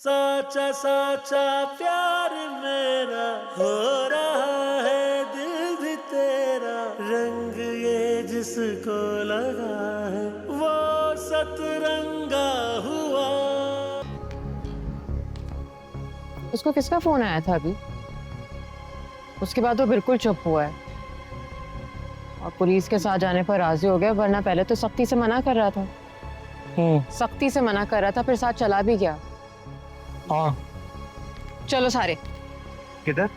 साचा साचा प्यार मेरा हो रहा है, दिल भी तेरा, रंग ये जिसको लगा है वो सतरंगा हुआ। उसको किसका फोन आया था अभी? उसके बाद वो बिल्कुल चुप हुआ है और पुलिस के साथ जाने पर राजी हो गया, वरना पहले तो सख्ती से मना कर रहा था। सख्ती से मना कर रहा था, फिर साथ चला भी गया। हाँ। चलो सारे किधर?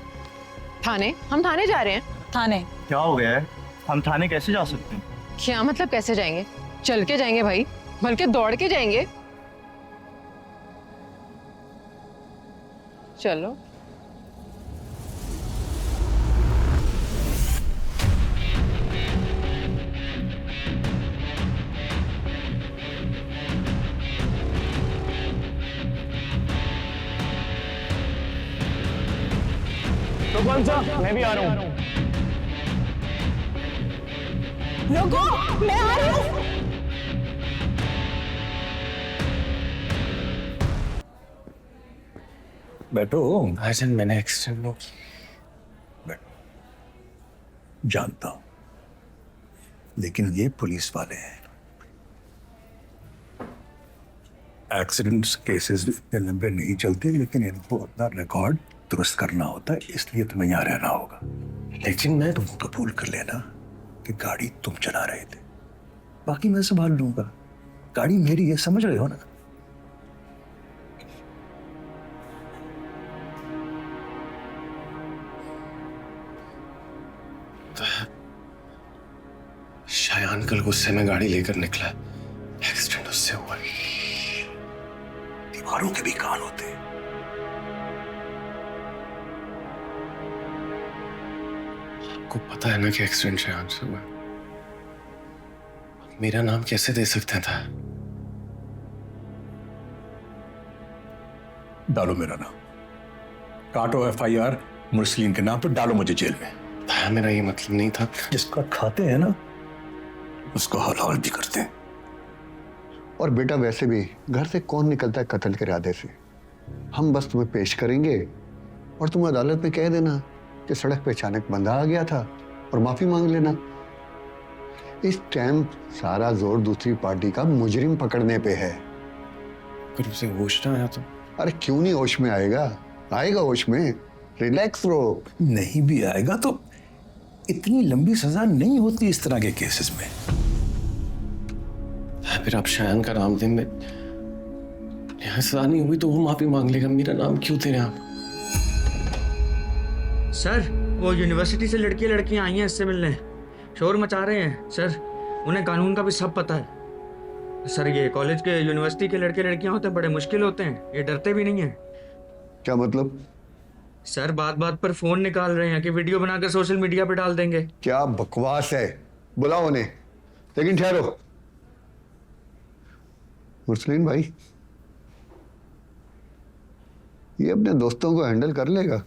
थाने। हम थाने जा रहे हैं। थाने? क्या हो गया है? हम थाने कैसे जा सकते हैं? क्या मतलब कैसे जाएंगे? चल के जाएंगे भाई, बल्कि दौड़ के जाएंगे। चलो। तो कौन सा? मैं भी आ रहा हूँ। रुको, मैं आ रही हूँ। बैठो। भाईजान मैंने एक्सीडेंट जानता हूं, लेकिन ये पुलिस वाले हैं। एक्सीडेंट्स केसेस इतने लंबे नहीं चलते, लेकिन इनको अपना रिकॉर्ड दुरुस्त करना होता है, इसलिए तुम्हें यहाँ रहना होगा। लेकिन मैं तुम कबूल कर लेना कि गाड़ी तुम चला रहे थे, बाकी मैं संभाल लूंगा। गाड़ी मेरी है, समझ रहे हो ना? शायान कल गुस्से में गाड़ी लेकर निकला, एक्सीडेंट उससे हुआ। दीवारों के भी कान होते हैं। आपको पता है ना कि एक्सीडेंट शायान से हुआ। मेरा नाम कैसे दे सकते थे? डालो मेरा नाम, काटो FIR मुरसलीन के नाम पर, डालो मुझे जेल में। भाया मेरा ये मतलब नहीं था। जिसका खाते हैं ना उसको हलाल भी करते हैं। और बेटा वैसे भी घर से कौन निकलता है कत्ल के इरादे से? हम बस तुम्हें पेश करेंगे और तुम अदालत में कह देना कि सड़क पे अचानक बंदा आ गया था और माफी मांग लेना। इस टाइम सारा जोर दूसरी पार्टी का मुजरिम पकड़ने पे है। फिर उसे होश ना आया तो? अरे क्यों नहीं होश में आएगा? आएगा होश में, रिलैक्स रहो। नहीं भी आएगा तो इतनी लंबी सजा नहीं होती इस तरह के केसेस में। फिर आप शायान का नाम दें, यहाँ सजा नहीं हुई तो वो माफी मांग लेगा। मेरा नाम क्यों दे रहे हैं आप? सर वो यूनिवर्सिटी से लड़कियां आई हैं इससे मिलने, शोर मचा रहे हैं सर। उन्हें कानून का भी सब पता है सर। ये कॉलेज के यूनिवर्सिटी के लड़के लड़कियां होते हैं, बड़े मुश्किल होते हैं, ये डरते भी नहीं हैं। क्या मतलब? सर बात बात पर फोन निकाल रहे हैं कि वीडियो बनाकर सोशल मीडिया पे डाल देंगे। क्या बकवास है? बुलाओ उन्हें। लेकिन ठहरो मुरसलीन भाई, ये अपने दोस्तों को हैंडल कर लेगा?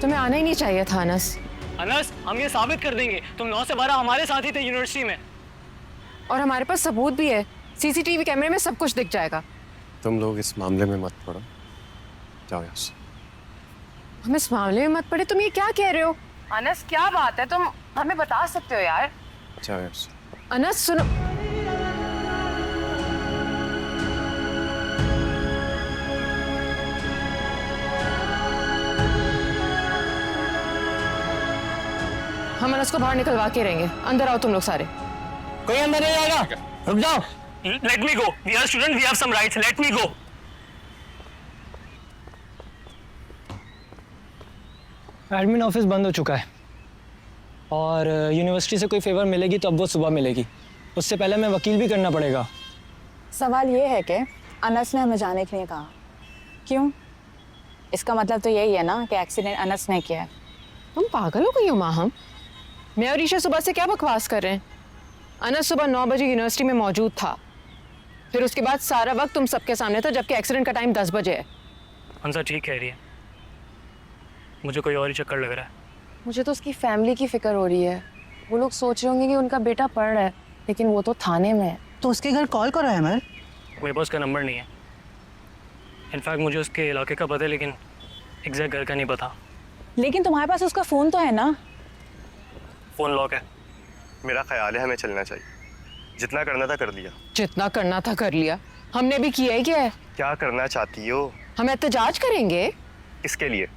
तुम्हें आना ही नहीं चाहिए था अनस। अनस, हम ये साबित कर देंगे तुम 9 से 12 हमारे साथ ही थे यूनिवर्सिटी में। और हमारे पास सबूत भी है, CCTV कैमरे में सब कुछ दिख जाएगा। तुम लोग इस मामले में मत पड़ो, जाओ यहाँ से। हम इस मामले में मत पड़े? तुम ये क्या कह रहे हो? अनस क्या बात है, तुम हमें बता सकते हो यार। जाओ यहाँ से। अनस सुनो, हम अनस को बाहर निकलवा के रहेंगे। अंदर आओ तुम लोग सारे। कोई अंदर नहीं आएगा, रुक जाओ। Let me go, we are student, we have some rights, let me go. Admin office बंद हो चुका है और यूनिवर्सिटी से कोई फेवर मिलेगी तो अब वो सुबह मिलेगी, उससे पहले हमें वकील भी करना पड़ेगा। सवाल ये है कि अनस ने हमें जाने के लिए कहा, क्यों? इसका मतलब तो यही है ना कि एक्सीडेंट अनस ने किया है। तुम पागल हो गई हो माँ? हम मैं और ईशा सुबह से क्या बकवास कर रहे हैं? अनस सुबह 9 बजे यूनिवर्सिटी में मौजूद था, फिर उसके बाद सारा वक्त तुम सबके सामने था, जबकि एक्सीडेंट का टाइम 10 बजे है। हंसा ठीक कह रही है, मुझे कोई और ही चक्कर लग रहा है। मुझे तो उसकी फैमिली की फिक्र हो रही है। वो लोग सोच रहे होंगे कि उनका बेटा पढ़ रहा है, लेकिन वो तो थाने में है। तो उसके घर कॉल करो है मैं। मेरे पास उसका नंबर नहीं है। इनफैक्ट मुझे उसके इलाके का पता है, लेकिन एग्जैक्ट घर का नहीं पता। लेकिन तुम्हारे पास उसका फ़ोन तो है ना? फ़ोन लॉक है। मेरा ख्याल है हमें चलना चाहिए, जितना करना था कर लिया। जितना करना था कर लिया, हमने भी किया ही क्या है? क्या करना चाहती हो? हम एहतजाज करेंगे। इसके लिए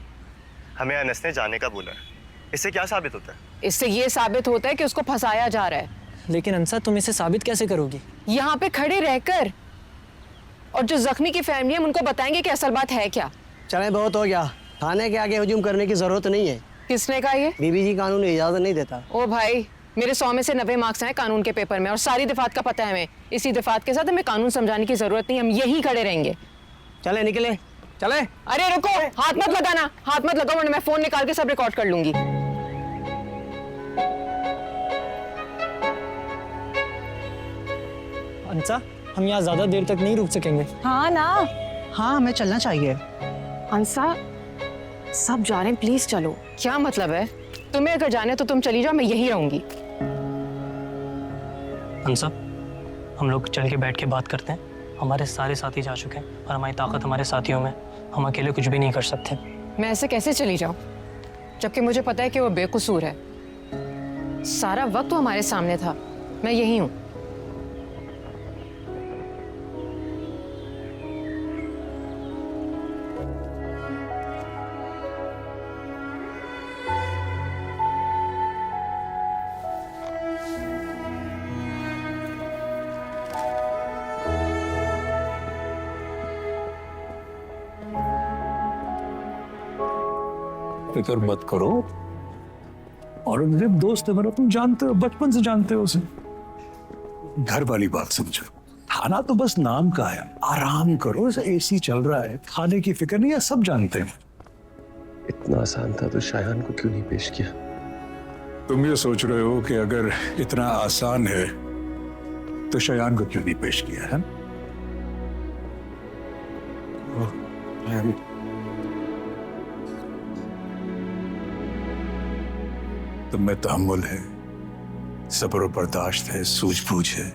हमें अनस ने जाने का बोला है। इससे क्या साबित होता है? इससे ये साबित होता है कि उसको फंसाया जा रहा है। लेकिन अंसा, तुम इसे साबित कैसे करोगी? यहाँ पे खड़े रहकर। और जो जख्मी की फैमिली है उनको बताएंगे कि असल बात है क्या। चले, बहुत हो गया, थाने के आगे हुजूम करने की जरूरत नहीं है। किसने कहा ये? बीबी जी कानून इजाजत नहीं देता। ओ भाई, मेरे 100 में से 90 मार्क्स हैं कानून के पेपर में, और सारी दफात का पता है हमें। इसी दफात के साथ हमें कानून समझाने की जरूरत नहीं, हम यहीं खड़े रहेंगे। चले निकले, चले। अरे रुको, हाथ मत लगाना, हाथ मत लगाओ, वरना मैं फोन निकाल के सब रिकॉर्ड कर लूंगी। अंसा, हम यहाँ ज्यादा देर तक नहीं रुक सकेंगे। हाँ ना। हाँ, हमें चलना चाहिए। अंसा, सब जा रहे हैं, प्लीज चलो। क्या मतलब है? तुम्हें अगर जाने तो तुम चली जाओ, मैं यहीं रहूंगी। हंसा, हम लोग चल के बैठ के बात करते हैं। हमारे सारे साथी जा चुके हैं और हमारी ताकत हमारे साथियों में। हम अकेले कुछ भी नहीं कर सकते। मैं ऐसे कैसे चली जाऊं, जबकि मुझे पता है कि वो बेकसूर है। सारा वक्त वो हमारे सामने था, मैं यहीं हूं। फिक्र मत करो। औरंगजेब दोस्त है मेरा, तुम जानते हो, बचपन से जानते हो उसे। घर वाली बात समझो, थाना तो बस नाम का है। आराम करो, एसी चल रहा है, खाने की फिक्र नहीं है, सब जानते हैं। इतना आसान था तो शायान को क्यों नहीं पेश किया? तुम ये सोच रहे हो कि अगर इतना आसान है तो शायान को क्यों नहीं पेश किया है? तुम में तहम्मुल है, सब्र और बर्दाश्त है, सूझबूझ है,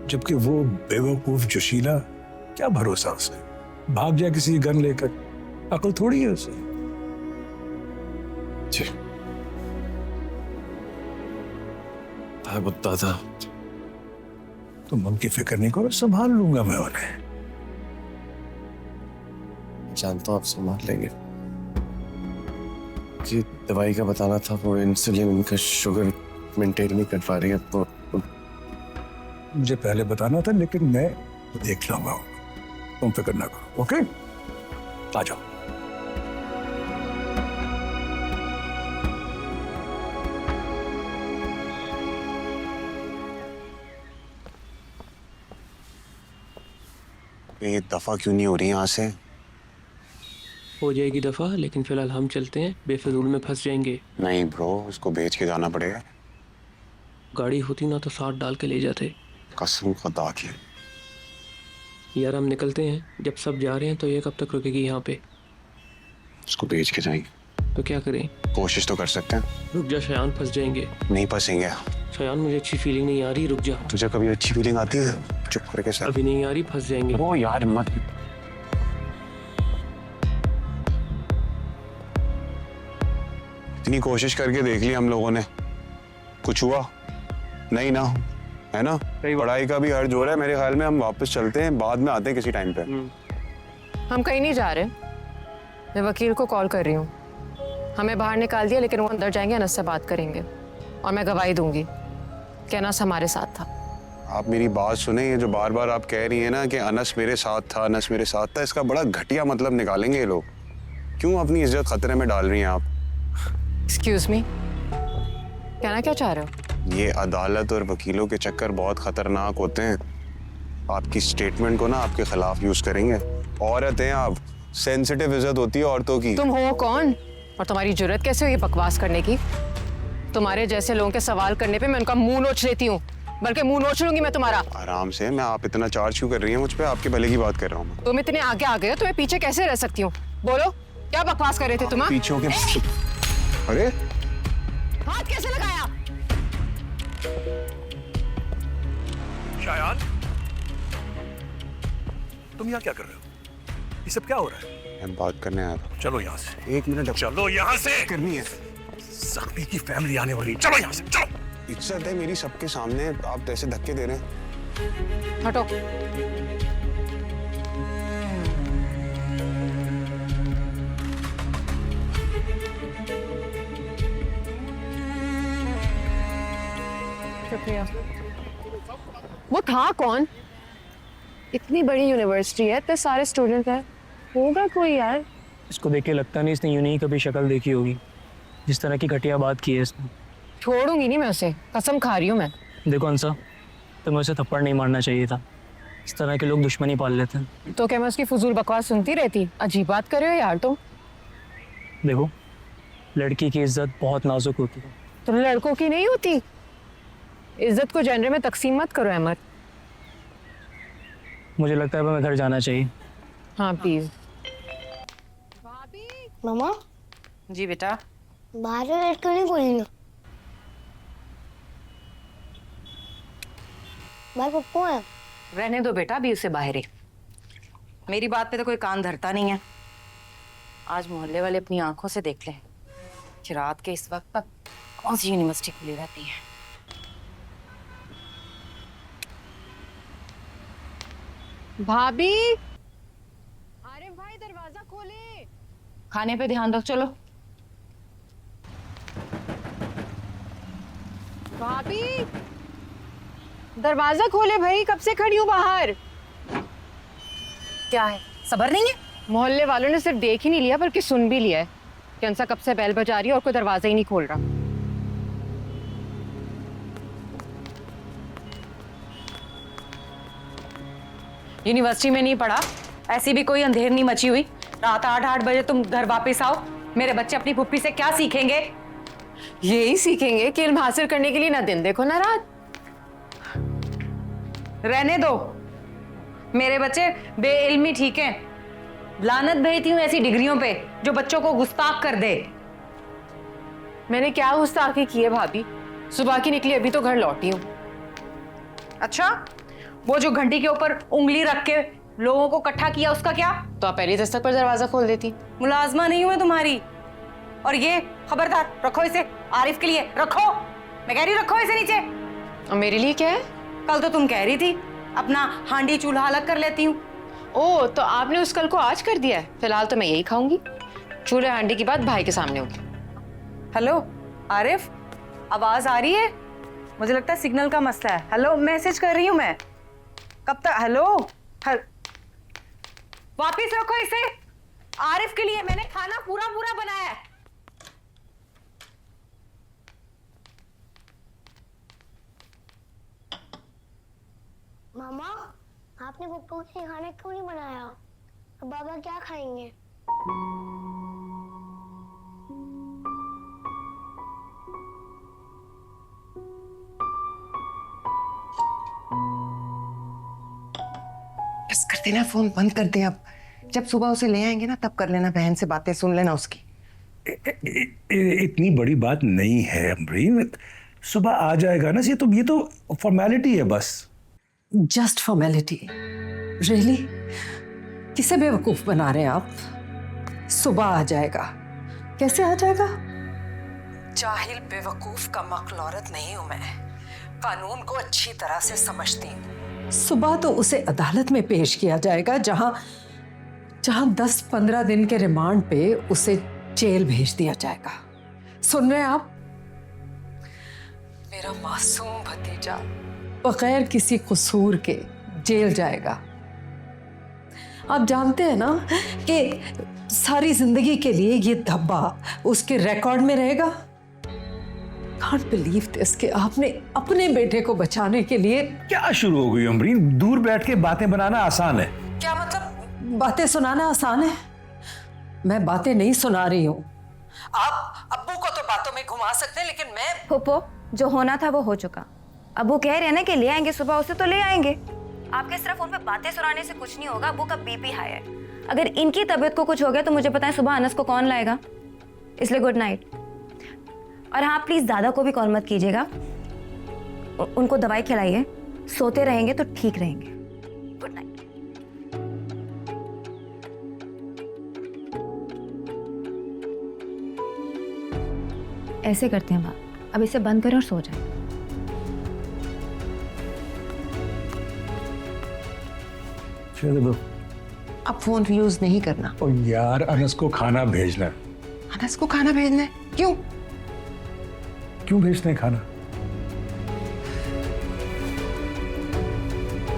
जबकि वो बेवकूफ जोशीला, क्या भरोसा उसे, भाग जाए किसी गन लेकर। अकल थोड़ी है उसे। जी, दादा, तुम उनकी फिक्र नहीं करो, संभाल लूंगा मैं उन्हें। जानता हूँ आप संभाल लेंगे। जी, दवाई का बताना था, वो इंसुलिन, उनका शुगर मेंटेन नहीं कर पा रही है, तो मुझे पहले बताना था, लेकिन मैं देख लूंगा। तुम फिक्र ना करो, ओके? आ जाओ। ये दफा क्यों नहीं हो रही यहाँ से? हो जाएगी दफा, लेकिन फिलहाल हम चलते हैं, बेफजूल में फंस जाएंगे। नहीं ब्रो, उसको बेच के जाना पड़ेगा। गाड़ी होती ना तो साथ डाल के ले जाते। कसम खुदा की। यार हम निकलते हैं, जब सब जा रहे हैं तो ये कब तक रुकेगी यहाँ पे? उसको बेच के जाएंगे। तो क्या करें? कोशिश तो कर सकते हैं। रुक जा शायान, फंस जाएंगे। नहीं फंसेंगे। शायान, मुझे अच्छी फीलिंग नहीं आ रही, रुक जा। तुझे कभी अच्छी फीलिंग आती है? चुप करके सर। अभी नहीं आ रही, फंस जाएंगे। ओ यार मत। इतनी कोशिश करके देख ली हम लोगों ने, कुछ हुआ? नहीं ना, है ना? पढ़ाई का भी हर्ज हो रहा है मेरे ख्याल में। हम वापस चलते हैं, बाद में आते हैं किसी टाइम पे। हम कहीं नहीं जा रहे। मैं वकील को कॉल कर रही हूँ। हमें बाहर निकाल दिया, लेकिन वो अंदर जाएंगे, अनस से बात करेंगे और मैं गवाही दूंगी कि अनस हमारे साथ था। आप मेरी बात सुने, ये जो बार बार आप कह रही हैं ना कि अनस मेरे साथ था, अनस मेरे साथ था, इसका बड़ा घटिया मतलब निकालेंगे ये लोग। क्यों अपनी इज्जत खतरे में डाल रही हैं आप? एक्सक्यूज मी, कहना क्या चाह रहे हो? ये अदालत और वकीलों के चक्कर बहुत खतरनाक होते हैं। आपकी स्टेटमेंट को ना आपके खिलाफ यूज करेंगे। औरत हैं आप, सेंसिटिव इज्जत होती है औरतों की। तुम हो कौन और तुम्हारी जुर्रत कैसे हुई बकवास करने की? तुम्हारे जैसे लोगों के सवाल करने पे मैं उनका मुंह नोच लेती हूँ, बल्कि मुंह नोच लूंगी मैं तुम्हारा। आराम से। मैं आप इतना चार्ज क्यों कर रही हैं मुझ पे? आपके भले की बात कर रहा हूँ मैं। तुम इतने आगे आ गए हो, तुम्हें पीछे कैसे रह सकती हूँ? बोलो, क्या बकवास कर रहे थे तुम? पीछे के अरे हाथ कैसे लगाया? शायान, तुम यहाँ क्या कर रहे हो? ये सब क्या हो रहा है? मैं बात करने आया था। चलो यहाँ से। 1 मिनट। चलो यहाँ से। करनी है। सख्ती की फैमिली आने वाली। चलो यहाँ से, चलो। इज्जत है मेरी सबके सामने, आप ऐसे धक्के दे रहे हैं। हटो। शुक्रिया। वो था कौन? इतनी बड़ी यूनिवर्सिटी है, इतने सारे स्टूडेंट हैं, होगा कोई यार। इसको देख के लगता नहीं इसने यूं ही कभी शक्ल देखी होगी, जिस तरह की घटिया बात की है इसने। छोड़ूंगी नहीं मैं उसे, कसम खा रही हूँ मैं। देखो अंसा, तुम्हें उसे थप्पड़ नहीं मारना चाहिए था। इस तरह के लोग दुश्मनी पाल लेते हैं। तो क्या मैं उसकी फजूल बकवास सुनती रहती? अजीब बात कर रहे हो यार तुम। देखो, लड़की की इज्जत बहुत नाजुक होती है। तो लड़कों की नहीं होती? इज्जत को जेंडर में तकसीम मत करो अहमद। मुझे लगता है हमें घर जाना चाहिए। हाँ प्लीज। मामा जी बेटा। बाहर लड़का नहीं बोलेगा। बाहर पप्पू है। रहने दो बेटा, अभी उसे बाहर ही। मेरी बात पे तो कोई कान धरता नहीं है। आज मोहल्ले वाले अपनी आंखों से देख लें कि रात के इस वक्त तक कौन सी यूनिवर्सिटी खुली रहती है। भाभी, आरिफ भाई दरवाजा खोले। खाने पे ध्यान दो, चलो। भाभी, दरवाजा खोले भाई, कब से खड़ी हूँ बाहर। क्या है, सबर नहीं है? मोहल्ले वालों ने सिर्फ देख ही नहीं लिया बल्कि सुन भी लिया है कि अंसा कब से बेल बजा रही है और कोई दरवाजा ही नहीं खोल रहा। यूनिवर्सिटी में नहीं पढ़ा, ऐसी भी कोई अंधेर नहीं मची हुई। रात 8 बजे तुम घर वापस आओ। मेरे बच्चे अपनी पुप्पी से क्या सीखेंगे? यही सीखेंगे कि इल्म हासिल करने के लिए ना दिन देखो ना रात। रहने दो, मेरे बच्चे बेइल्मी ठीक हैं। लानत भेजती हूँ ऐसी डिग्रियों पे जो बच्चों को गुस्ताख कर दे। मैंने क्या गुस्ताखी की है भाभी? सुबह की निकली, अभी तो घर लौटी हूँ। अच्छा, वो जो घंटी के ऊपर उंगली रख के लोगों को इकट्ठा किया, उसका क्या? तो आप पहली दस्तक पर दरवाजा खोल देती। मुलाजमा नहीं हूं मैं तुम्हारी। और ये खबरदार, रखो इसे, आरिफ के लिए रखो। मैं कह रही रखो इसे नीचे। और मेरे लिए क्या है? कल तो तुम कह रही थी अपना हांडी चूल्हा अलग कर लेती हूँ। ओ, तो आपने उस कल को आज कर दिया है। फिलहाल तो मैं यही खाऊंगी। चूल्हे हांडी की बात भाई के सामने होगी। हेलो आरिफ, आवाज आ रही है? मुझे लगता है सिग्नल का मसला है। हेलो, मैसेज कर रही हूँ मैं। कब तक? हेलो, वापिस रखो इसे। आरिफ के लिए मैंने खाना पूरा पूरा बनाया है। मामा, आपने पप्पू के लिए खाना क्यों नहीं बनाया? अब बाबा क्या खाएंगे? बस कर देना, फोन बंद कर दे अब। जब सुबह उसे ले आएंगे ना, तब कर लेना, बहन से बातें सुन लेना उसकी। इतनी बड़ी बात नहीं है अमरीन, सुबह आ जाएगा ना। ये तो फॉर्मेलिटी है बस। Just formality? रियली? किसे बेवकूफ बना रहे हैं आप? सुबह आ जाएगा? कैसे आ जाएगा? जाहिल बेवकूफ का मकल औरत नहीं हूं मैं। कानून को अच्छी तरह से समझती हूँ। सुबह तो उसे अदालत में पेश किया जाएगा, जहां 10-15 दिन के रिमांड पे उसे जेल भेज दिया जाएगा। सुन रहे हैं आप? मेरा मासूम भतीजा बगैर किसी कसूर के जेल जाएगा। आप जानते हैं ना कि सारी जिंदगी के लिए ये धब्बा उसके रिकॉर्ड में रहेगा। Can't believe this कि आपने अपने बेटे को बचाने के लिए क्या शुरू हो गई अमरीन? दूर बैठ के बातें बनाना आसान है। क्या मतलब बातें सुनाना आसान है? मैं बातें नहीं सुना रही हूँ। आप अब्बू को तो बातों में घुमा सकते हैं, लेकिन मैं फूफो, जो होना था वो हो चुका। अब्बू कह रहे हैं ना कि ले आएंगे सुबह उसे, तो ले आएंगे। आपके सिर्फ फोन पे बातें सुनाने से कुछ नहीं होगा। अब्बू का बीपी हाई है। अगर इनकी तबीयत को कुछ हो गया तो मुझे पता है सुबह अनस को कौन लाएगा। इसलिए गुड नाइट। और हाँ, प्लीज दादा को भी कॉल मत कीजिएगा। उनको दवाई खिलाइए, सोते रहेंगे तो ठीक रहेंगे। Good night. ऐसे करते हैं बात, अब इसे बंद करें और सो जाए। अब फोन यूज नहीं करना। ओ यार, अनस को खाना भेजना है। अनस को खाना भेजना है? क्यों? क्यों भेजना है खाना?